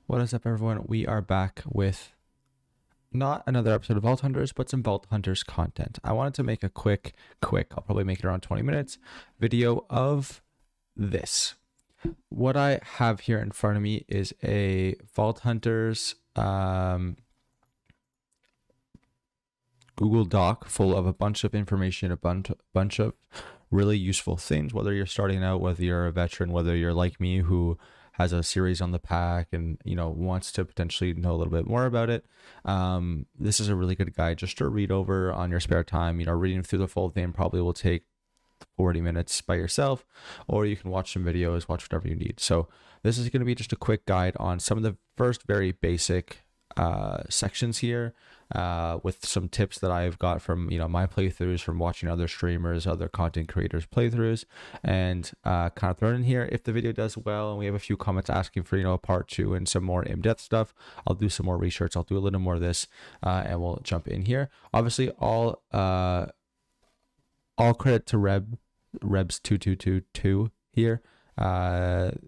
What is up, everyone? We are back with not another episode of Vault Hunters, but some Vault Hunters content. I wanted to make a quick, I'll probably make it around 20 minutes, video of this. What I have here in front of me is a Vault Hunters Google Doc full of a bunch of information, a bunch of really useful things, whether you're starting out, whether you're a veteran, whether you're like me who has a series on the pack and wants to potentially know a little bit more about it. This is a really good guide just to read over on your spare time. Reading through the full thing probably will take 40 minutes by yourself, or you can watch some videos, watch whatever you need. So this is going to be just a quick guide on some of the first very basic sections here, with some tips that I've got from my playthroughs, from watching other streamers, other content creators playthroughs, and kind of thrown in here. If the video does well and we have a few comments asking for a part 2 and some more in-depth stuff, I'll do some more research, I'll do a little more of this, and we'll jump in here. Obviously all credit to Rebs2222 here.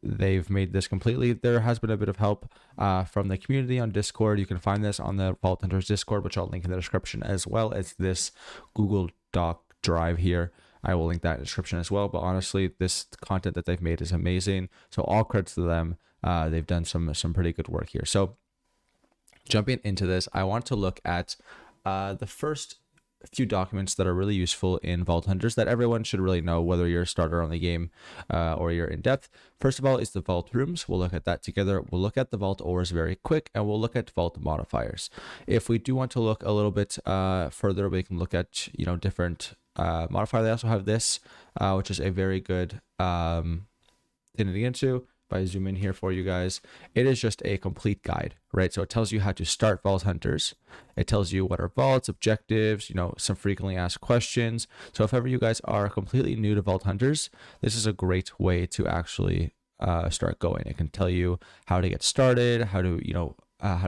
They've made this completely. There has been a bit of help from the community on Discord. You can find this on the Vault Hunters Discord, which I'll link in the description, as well as this Google Doc drive here. I will link that in the description as well. But honestly, this content that they've made is amazing. So all credits to them. They've done some pretty good work here. So jumping into this, I want to look at the first few documents that are really useful in Vault Hunters that everyone should really know, whether you're a starter on the game or you're in depth. First of all is the vault rooms. We'll look at that together. We'll look at the vault ores very quick, and we'll look at vault modifiers. If we do want to look a little bit further, we can look at different modifiers. They also have this, which is a very good thing to get into. If I zoom in here for you guys, it is just a complete guide, right? So it tells you how to start Vault Hunters. It tells you what are vaults, objectives, some frequently asked questions. So if ever you guys are completely new to Vault Hunters, this is a great way to actually start going. It can tell you how to get started, how to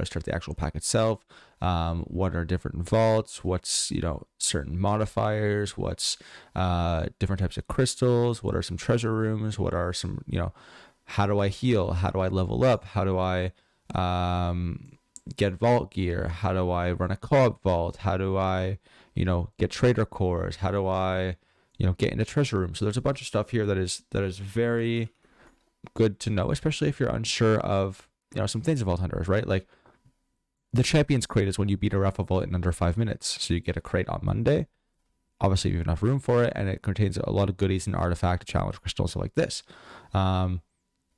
start the actual pack itself, what are different vaults, what's certain modifiers, what's different types of crystals, what are some treasure rooms, what are some how do I heal? How do I level up? How do I get vault gear? How do I run a co-op vault? How do I, get trader cores? How do I, get into treasure rooms? So there's a bunch of stuff here that is very good to know, especially if you're unsure of, some things of Vault Hunters, right? Like the Champions crate is when you beat a raffle vault in under 5 minutes. So you get a crate on Monday. Obviously, you have enough room for it, and it contains a lot of goodies and artifact, challenge crystals, stuff like this.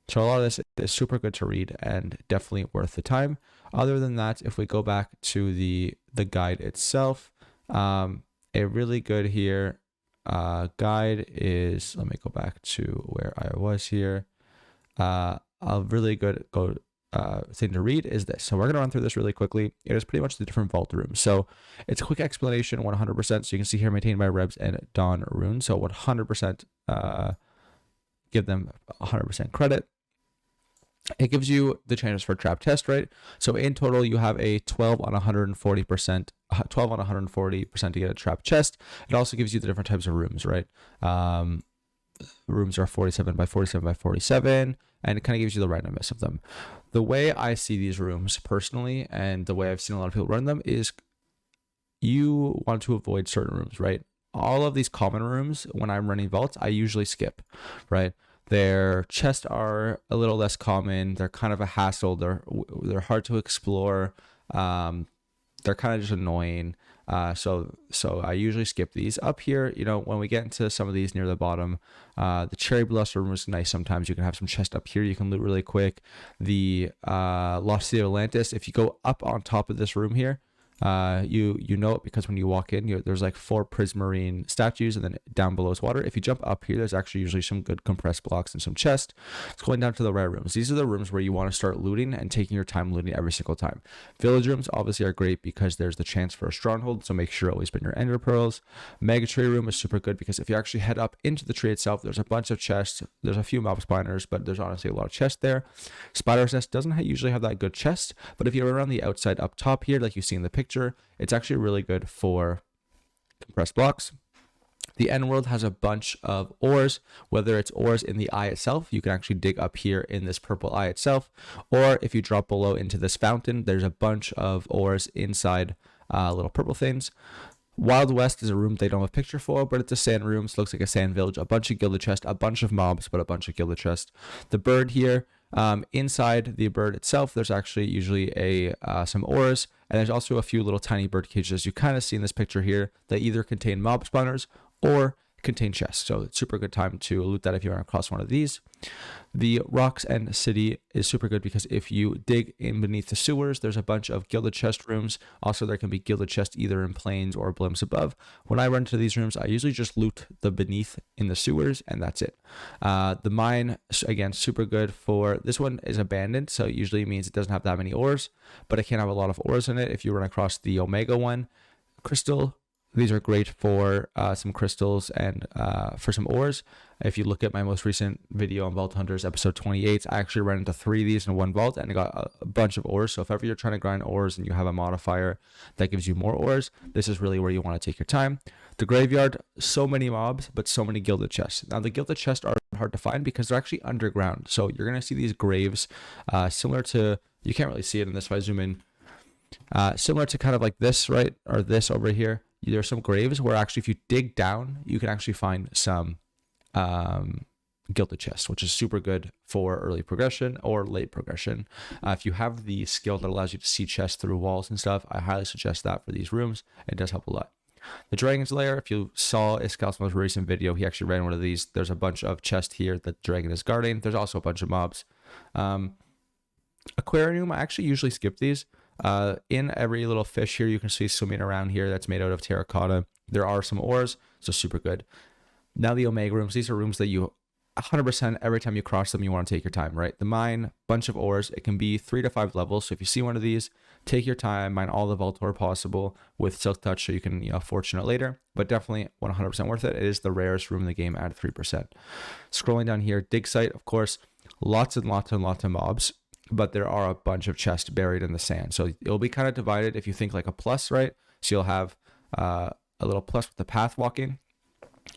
So a lot of this is super good to read and definitely worth the time. Other than that, if we go back to the guide itself, a really good here guide is, let me go back to where I was here. A really good thing to read is this. So we're going to run through this really quickly. It is pretty much the different vault rooms. So it's a quick explanation, 100%. So you can see here, maintained by Rebs and DawnRune. So 100%, give them 100% credit. It gives you the chances for trap test, right? So in total, you have a 12 on 140%, 12 on 140% to get a trap chest. It also gives you the different types of rooms, right? Rooms are 47 by 47 by 47, and it kind of gives you the randomness of them. The way I see these rooms personally, and the way I've seen a lot of people run them, is you want to avoid certain rooms, right? All of these common rooms, when I'm running vaults, I usually skip, right? Their chests are a little less common. They're kind of a hassle. They're hard to explore. They're kind of just annoying. So I usually skip these. Up here, when we get into some of these near the bottom, the Cherry Blossom room is nice. Sometimes you can have some chest up here you can loot really quick. The Lost City of Atlantis, if you go up on top of this room here, you know it because when you walk in, there's like 4 prismarine statues, and then down below is water. If you jump up here, there's actually usually some good compressed blocks and some chest. It's going down to the rare rooms. These are the rooms where you want to start looting and taking your time looting every single time. Village rooms obviously are great because there's the chance for a stronghold, so make sure you always bring your ender pearls. Mega tree room is super good because if you actually head up into the tree itself, there's a bunch of chests. There's a few mob spawners, but there's honestly a lot of chests there. Spider's nest doesn't usually have that good chest, but if you're around the outside up top here, like you see in the picture, it's actually really good for compressed blocks. The end world has a bunch of ores, whether it's ores in the eye itself, you can actually dig up here in this purple eye itself, or if you drop below into this fountain, there's a bunch of ores inside little purple things. Wild West is a room they don't have a picture for, but it's a sand room, so it looks like a sand village, a bunch of gilded chests, a bunch of mobs, but a bunch of gilded chests. The bird here, inside the bird itself, there's actually usually some ores, and there's also a few little tiny bird cages you kind of see in this picture here that either contain mob spawners or contain chests. So it's super good time to loot that if you run across one of these. The Rocks End City is super good because if you dig in beneath the sewers, there's a bunch of gilded chest rooms. Also, there can be gilded chests either in plains or blimps above. When I run to these rooms, I usually just loot the beneath in the sewers, and that's it. The mine, again, super good for, this one is abandoned, so it usually means it doesn't have that many ores, but it can have a lot of ores in it. If you run across the Omega one, crystal, these are great for some crystals and for some ores. If you look at my most recent video on Vault Hunters, episode 28, I actually ran into 3 of these in one vault and I got a bunch of ores. So if ever you're trying to grind ores and you have a modifier that gives you more ores, this is really where you want to take your time. The graveyard, so many mobs, but so many gilded chests. Now the gilded chests are hard to find because they're actually underground. So you're going to see these graves similar to, you can't really see it in this if I zoom in, similar to kind of like this, right? Or this over here. There's some graves where actually if you dig down, you can actually find some gilded chests, which is super good for early progression or late progression. If you have the skill that allows you to see chests through walls and stuff, I highly suggest that for these rooms. It does help a lot. The Dragon's Lair, if you saw Iskal's most recent video, he actually ran one of these. There's a bunch of chests here that the dragon is guarding. There's also a bunch of mobs. Aquarium, I actually usually skip these. In every little fish here you can see swimming around here that's made out of terracotta. There are some ores, so super good. Now the Omega rooms, these are rooms that you 100% every time you cross them you want to take your time, right? The mine, bunch of ores, it can be 3 to 5 levels, so if you see one of these, take your time, mine all the vault ore possible with Silk Touch so you can fortune it later, but definitely 100% worth it. It is the rarest room in the game at 3%. Scrolling down here, dig site, of course, lots and lots and lots of mobs, but there are a bunch of chests buried in the sand. So it'll be kind of divided if you think like a plus, right? So you'll have a little plus with the path walking.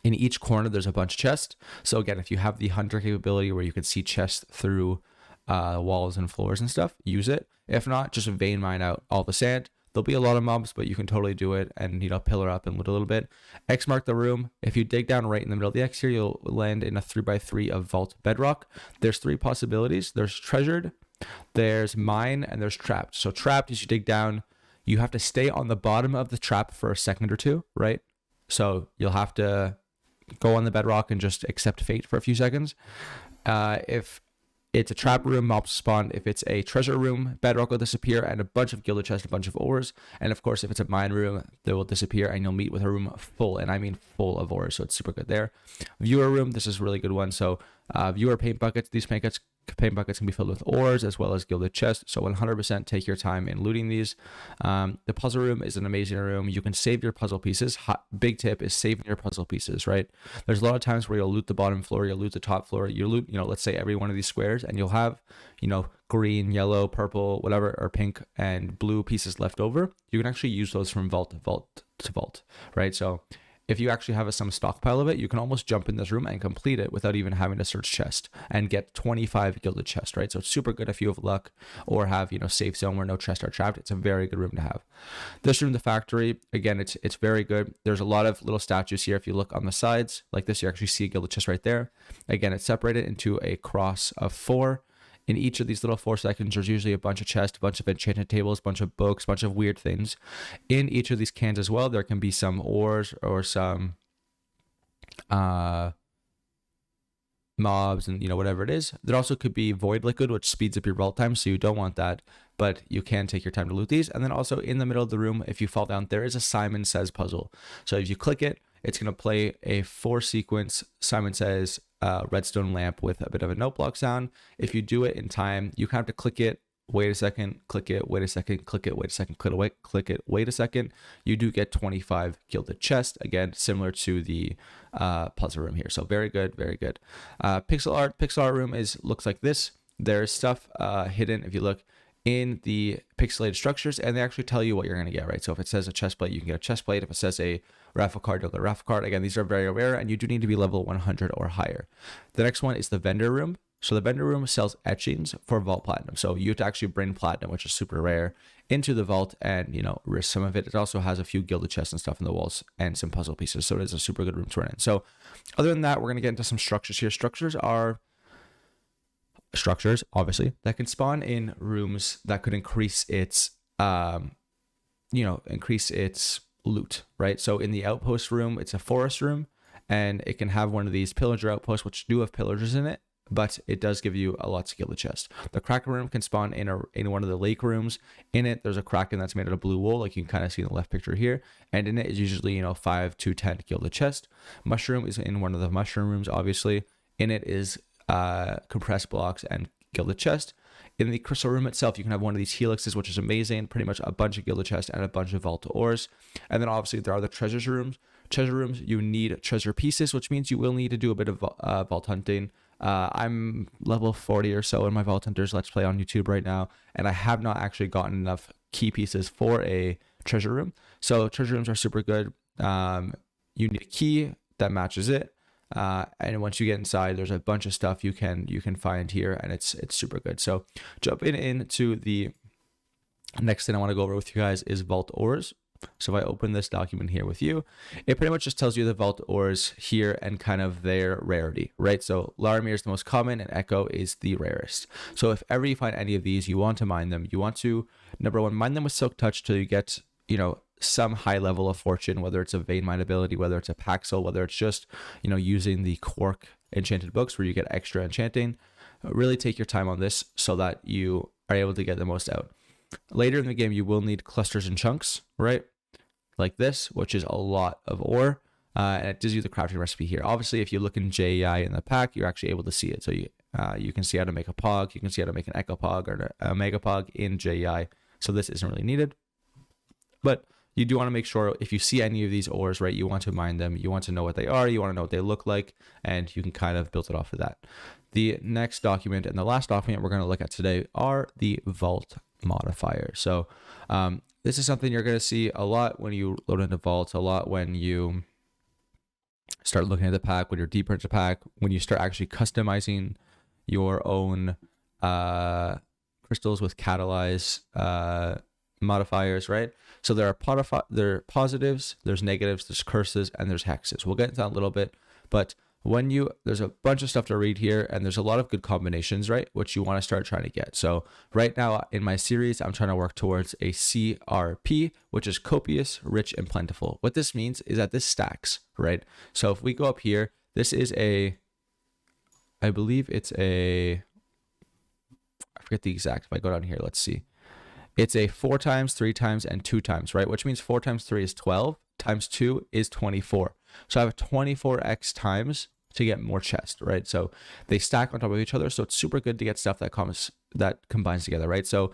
In each corner, there's a bunch of chests. So again, if you have the hunter capability where you can see chests through walls and floors and stuff, use it. If not, just vein mine out all the sand. There'll be a lot of mobs, but you can totally do it and, pillar up and loot a little bit. X mark the room. If you dig down right in the middle of the X here, you'll land in a 3x3 of vault bedrock. There's 3 possibilities. There's treasured, there's mine, and there's trapped. So trapped is you dig down, you have to stay on the bottom of the trap for a second or two, right? So you'll have to go on the bedrock and just accept fate for a few seconds. If it's a trap room, mobs spawn. If it's a treasure room, bedrock will disappear and a bunch of gilded chests, a bunch of ores. And of course, if it's a mine room, they will disappear and you'll meet with a room full, and I mean full of ores. So it's super good there. Viewer room, this is a really good one. So viewer paint buckets, these paint buckets can be filled with ores as well as gilded chests, so 100% take your time in looting these. The puzzle room is an amazing room. You can save your puzzle pieces. Big tip is saving your puzzle pieces, right? There's a lot of times where you'll loot the bottom floor, you'll loot the top floor, you loot, let's say every one of these squares, and you'll have, green, yellow, purple, whatever, or pink and blue pieces left over. You can actually use those from vault to vault, right? So if you actually have some stockpile of it, you can almost jump in this room and complete it without even having to search chest and get 25 gilded chests, right? So it's super good if you have luck or have, safe zone where no chests are trapped. It's a very good room to have. This room, the factory, again, it's very good. There's a lot of little statues here. If you look on the sides like this, you actually see a gilded chest right there. Again, it's separated into a cross of 4. In each of these little 4 seconds, there's usually a bunch of chests, a bunch of enchanted tables, a bunch of books, a bunch of weird things. In each of these cans as well, there can be some ores or some mobs and, whatever it is. There also could be void liquid, which speeds up your vault time, so you don't want that, but you can take your time to loot these. And then also in the middle of the room, if you fall down, there is a Simon Says puzzle. So if you click it, it's going to play a 4-sequence Simon Says redstone lamp with a bit of a note block sound. If you do it in time, you have to click it, wait a second, click it, wait a second, click it, wait a second, click it, wait a second. You do get 25 gilded chests, again, similar to the puzzle room here. So very good, very good. Pixel art room looks like this. There's stuff hidden. If you look, in the pixelated structures, and they actually tell you what you're going to get, right? So if it says a chest plate, you can get a chest plate. If it says a raffle card, you'll get a raffle card. Again, these are very rare, and you do need to be level 100 or higher. The next one is the vendor room. So the vendor room sells etchings for vault platinum. So you have to actually bring platinum, which is super rare, into the vault and, risk some of it. It also has a few gilded chests and stuff in the walls and some puzzle pieces. So it is a super good room to run in. So other than that, we're going to get into some structures here. Structures are structures, obviously, that can spawn in rooms that could increase its, increase its loot, right? So in the outpost room, it's a forest room, and it can have one of these pillager outposts, which do have pillagers in it, but it does give you a lot to gilded chest. The Kraken room can spawn in one of the lake rooms. In it, there's a Kraken that's made out of blue wool, like you can kind of see in the left picture here. And in it is usually, 5 to 10 gilded chest. Mushroom is in one of the mushroom rooms, obviously. In it is compressed blocks and gilded chest. In the crystal room itself, you can have one of these helixes, which is amazing. Pretty much a bunch of gilded chest and a bunch of vault ores. And then obviously there are the treasure rooms. Treasure rooms, you need treasure pieces, which means you will need to do a bit of vault hunting. I'm level 40 or so in my Vault Hunters Let's Play on YouTube right now, and I have not actually gotten enough key pieces for a treasure room. So treasure rooms are super good. You need a key that matches it, and once you get inside, there's a bunch of stuff you can find here, and it's super good. So jumping into the next thing I want to go over with you guys is vault ores. So if I open this document here with you, it pretty much just tells you the vault ores here and kind of their rarity, right? So Laramir is the most common and Echo is the rarest. So if ever you find any of these, you want to mine them. You want to, number one, mine them with Silk Touch till you get, some high level of fortune, whether it's a vein mine ability, whether it's a Paxel, whether it's just, using the Quark enchanted books where you get extra enchanting. Really take your time on this so that you are able to get the most out. Later in the game, you will need clusters and chunks, right? Like this, which is a lot of ore. And it gives you the crafting recipe here. Obviously, if you look in JEI in the pack, you're actually able to see it. So you can see how to make a Pog. You can see how to make an Echo Pog or a Mega Pog in JEI. So this isn't really needed. But you do want to make sure if you see any of these ores, right, you want to mine them. You want to know what they are. You want to know what they look like. And you can kind of build it off of that. The next document and the last document we're going to look at today are the vault modifiers. So this is something you're going to see a lot when you load into vaults, a lot when you start looking at the pack, when you're deeper into pack, when you start actually customizing your own crystals with catalyze modifiers, right? So there are positives, there's negatives, there's curses, and there's hexes. We'll get into that a little bit, but there's a bunch of stuff to read here, and there's a lot of good combinations, right, which you want to start trying to get. So right now in my series, I'm trying to work towards a CRP, which is copious, rich, and plentiful. What this means is that this stacks, right? So if we go up here, this is I believe it's I forget the exact, if I go down here, let's see. It's a 4 times, 3 times, and 2 times, right? Which means 4 times 3 is 12, times 2 is 24. So I have 24x times to get more chest, right? So they stack on top of each other. So it's super good to get stuff that combines together, right? So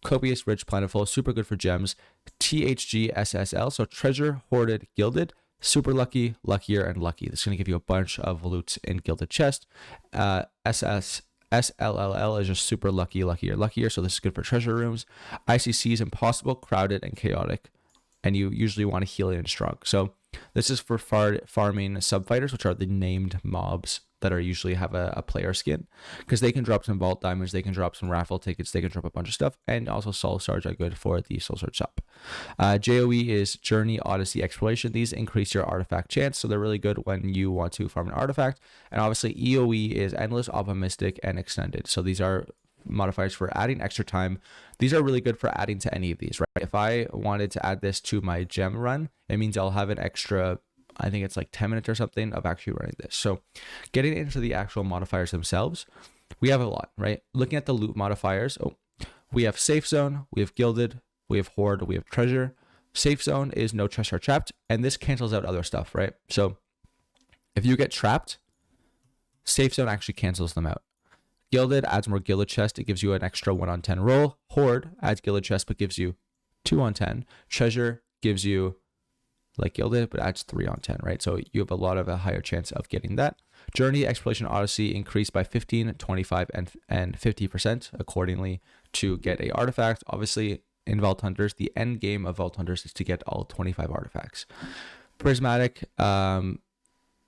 copious, rich, plentiful, super good for gems. THGSSL, so treasure, hoarded, gilded, super lucky, luckier, and lucky. This is going to give you a bunch of loot in gilded chest. SLLL is just super lucky, luckier. So this is good for treasure rooms. ICC is impossible, crowded, and chaotic. And you usually want to heal it and strong. So this is for farming sub-fighters, which are the named mobs that are usually have a player skin, because they can drop some vault diamonds, they can drop some raffle tickets, they can drop a bunch of stuff, and also soul shards are good for the soul shard shop. JOE is Journey, Odyssey, Exploration. These increase your artifact chance, so they're really good when you want to farm an artifact. And obviously EOE is Endless, Optimistic, and Extended. So these are modifiers for adding extra time. These are really good for adding to any of these, right? If I wanted to add this to my gem run, it means I'll have an extra, I think it's like 10 minutes or something of actually running this. So getting into the actual modifiers themselves, we have a lot, right? Looking at the loot modifiers, we have safe zone, we have gilded, we have hoard, we have treasure. Safe zone is no chests are trapped, and this cancels out other stuff, right? So if you get trapped, safe zone actually cancels them out. Gilded adds more gilded chest. It gives you an extra 1 on 10 roll. Hoard adds gilded chest, but gives you 2 on 10. Treasure gives you like gilded, but adds 3 on 10, right? So you have a lot of a higher chance of getting that. Journey, Exploration, Odyssey increased by 15, 25, and 50% accordingly to get a artifact. Obviously, in Vault Hunters, the end game of Vault Hunters is to get all 25 artifacts. Prismatic,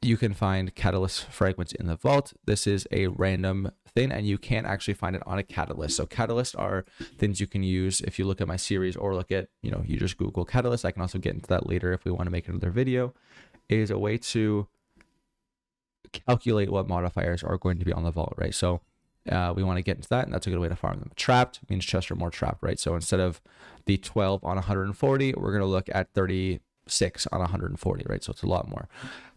you can find catalyst fragments in the vault. This is a random thing, and you can't actually find it on a catalyst. So catalysts are things you can use if you look at my series, or look at, you just Google catalyst. I can also get into that later if we want to make another video. Is a way to calculate what modifiers are going to be on the vault, right? So we want to get into that, and that's a good way to farm them. Trapped means chests are more trapped, right? So instead of the 12 on 140, we're going to look at 36 on 140, right? So it's a lot more.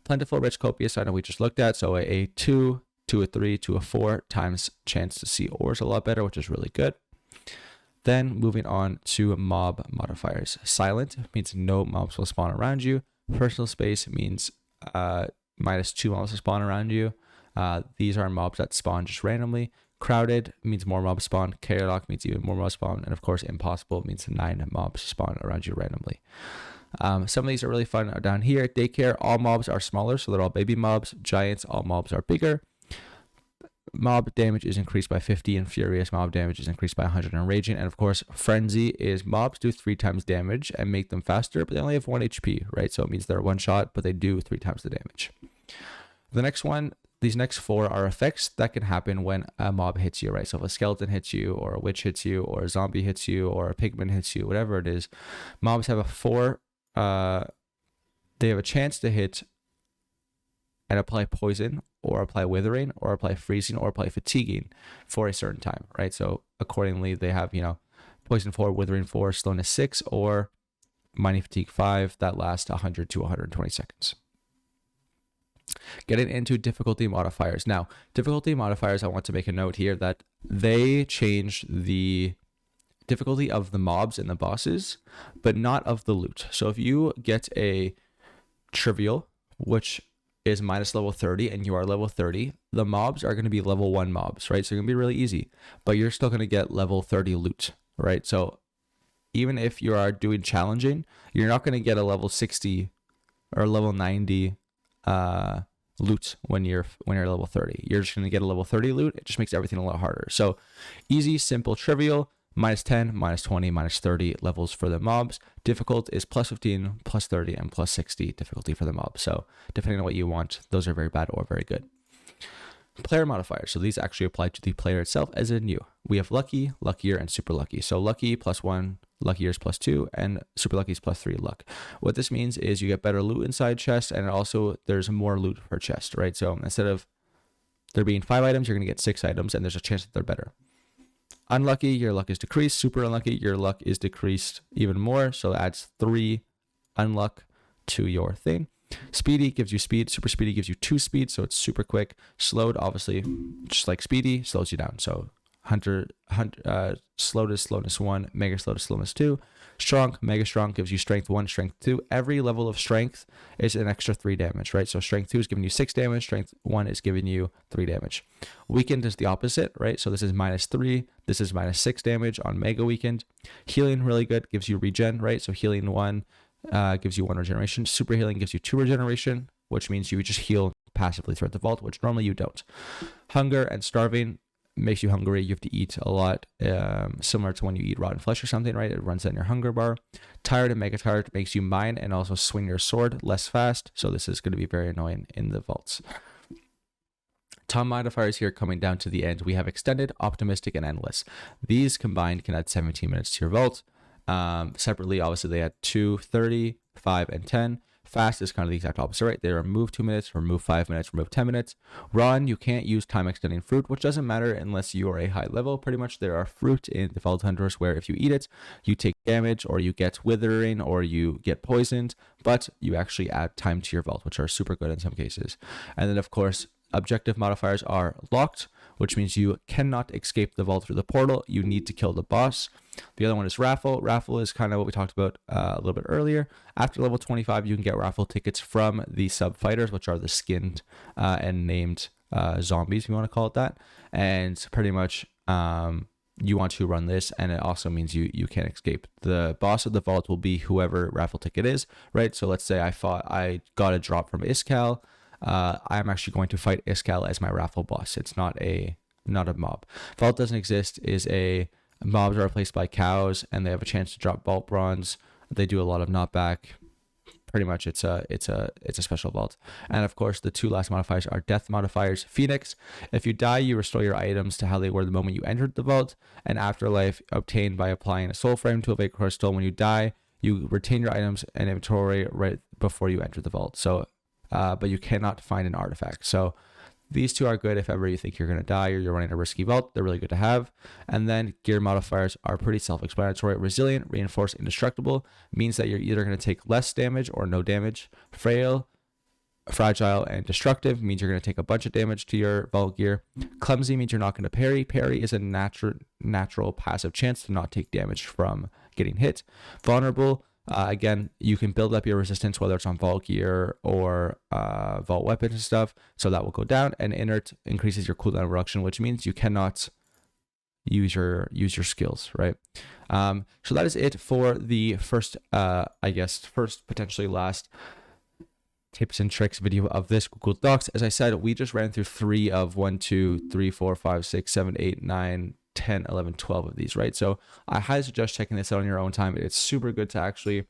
Plentiful, Rich, Copious, I know we just looked at. So a 2 to a 3 to a 4 times chance to see ores a lot better, which is really good. Then moving on to mob modifiers. Silent means no mobs will spawn around you. Personal space means -2 mobs will spawn around you. These are mobs that spawn just randomly. Crowded means more mobs spawn. Chaotic means even more mobs spawn. And of course, impossible means 9 mobs spawn around you randomly. Some of these are really fun down here. Daycare, all mobs are smaller, so they're all baby mobs. Giants, all mobs are bigger. Mob damage is increased by 50, and Furious mob damage is increased by 100 and Raging. And of course, Frenzy is mobs do 3 times damage and make them faster, but they only have 1 HP, right? So it means they're one shot, but they do 3 times the damage. The next one, these next 4 are effects that can happen when a mob hits you, right? So if a skeleton hits you, or a witch hits you, or a zombie hits you, or a pigman hits you, whatever it is, mobs have they have a chance to hit and apply poison, or apply withering, or apply freezing, or apply fatiguing for a certain time, right? So accordingly, they have, poison 4, withering 4, slowness 6, or mining fatigue 5 that last 100 to 120 seconds. Getting into difficulty modifiers. Now, difficulty modifiers, I want to make a note here that they change the difficulty of the mobs and the bosses, but not of the loot. So if you get a trivial, which is minus level 30, and you are level 30, the mobs are going to be level 1 mobs, right? So they're going to be really easy, but you're still going to get level 30 loot, right? So even if you are doing challenging, you're not going to get a level 60 or level 90 loot when you're level 30. You're just going to get a level 30 loot. It just makes everything a lot harder. So easy, simple, trivial, minus 10, minus 20, minus 30 levels for the mobs. Difficult is plus 15, plus 30, and plus 60 difficulty for the mobs. So depending on what you want, those are very bad or very good. Player modifiers. So these actually apply to the player itself as in you. We have lucky, luckier, and super lucky. So lucky plus 1, luckier is plus 2, and super lucky is plus 3 luck. What this means is you get better loot inside chests, and also there's more loot per chest, right? So instead of there being 5 items, you're going to get 6 items, and there's a chance that they're better. Unlucky, your luck is decreased. Super unlucky, your luck is decreased even more. So it adds 3 unluck to your thing. Speedy gives you speed. Super speedy gives you 2 speed, so it's super quick. Slowed, obviously, just like speedy, slows you down. So slow to slowness 1, mega slow to slowness 2. Strong, mega strong gives you strength 1, strength 2. Every level of strength is an extra 3 damage, right? So strength 2 is giving you 6 damage, strength 1 is giving you 3 damage. Weakened is the opposite, right? So this is minus 3, this is minus 6 damage on mega weakened. Healing, really good, gives you regen, right? So healing 1 gives you 1 regeneration. Super healing gives you 2 regeneration, which means you just heal passively throughout the vault, which normally you don't. Hunger and starving makes you hungry. You have to eat a lot, similar to when you eat rotten flesh or something, right? It runs in your hunger bar. Tired and mega tired makes you mine and also swing your sword less fast. So this is going to be very annoying in the vaults. Tom modifiers here coming down to the end. We have extended, optimistic, and endless. These combined can add 17 minutes to your vault. Separately, obviously, they add 2, 30, 5, and 10. Fast is kind of the exact opposite, right? They remove 2 minutes, remove 5 minutes, remove 10 minutes. Run, you can't use time extending fruit, which doesn't matter unless you are a high level. Pretty much there are fruit in the Vault Hunters where if you eat it, you take damage, or you get withering, or you get poisoned, but you actually add time to your vault, which are super good in some cases. And then, of course, objective modifiers are locked, which means you cannot escape the vault through the portal. You need to kill the boss. The other one is raffle. Raffle is kind of what we talked about a little bit earlier. After level 25, you can get raffle tickets from the sub fighters, which are the skinned and named zombies, if you want to call it that. And pretty much you want to run this, and it also means you can't escape. The boss of the vault will be whoever raffle ticket is, right? So let's say I got a drop from Iskal. I'm actually going to fight Iskall as my raffle boss. It's not a mob. Vault doesn't exist is a mobs are replaced by cows, and they have a chance to drop vault bronze. They do a lot of knockback. Pretty much it's a special vault. And of course, the two last modifiers are death modifiers. Phoenix, if you die, you restore your items to how they were the moment you entered the vault. And afterlife, obtained by applying a soul frame to a vacant crystal. When you die, you retain your items and inventory right before you enter the vault. So but you cannot find an artifact. So these two are good if ever you think you're going to die or you're running a risky vault. They're really good to have. And then gear modifiers are pretty self-explanatory. Resilient, reinforced, indestructible means that you're either going to take less damage or no damage. Frail, fragile, and destructive means you're going to take a bunch of damage to your vault gear. Clumsy means you're not going to parry. Parry is a natural passive chance to not take damage from getting hit. Vulnerable, again, you can build up your resistance, whether it's on vault gear or vault weapons and stuff, so that will go down. And inert increases your cooldown reduction, which means you cannot use your skills, right? So that is it for the first potentially last tips and tricks video of this Google Docs. As I said, we just ran through 3 of 1, 2, 3, 4, 5, 6, 7, 8, 9, 10, 11, 12 of these, right? So I highly suggest checking this out on your own time. It's super good to actually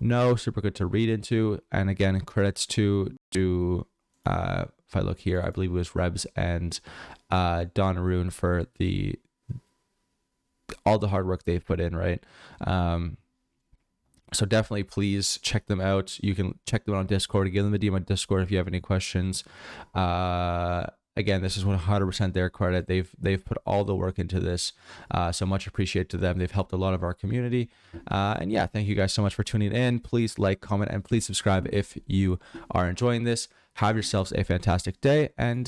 know, super good to read into. And again, credits to if I look here, I believe it was Rebs and DawnRune for all the hard work they've put in, right? So definitely please check them out. You can check them out on Discord. Give them a DM on Discord if you have any questions. Again, this is 100% their credit. They've put all the work into this, so much appreciated to them. They've helped a lot of our community, and yeah, thank you guys so much for tuning in. Please like, comment, and please subscribe if you are enjoying this. Have yourselves a fantastic day, and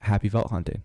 happy vault hunting.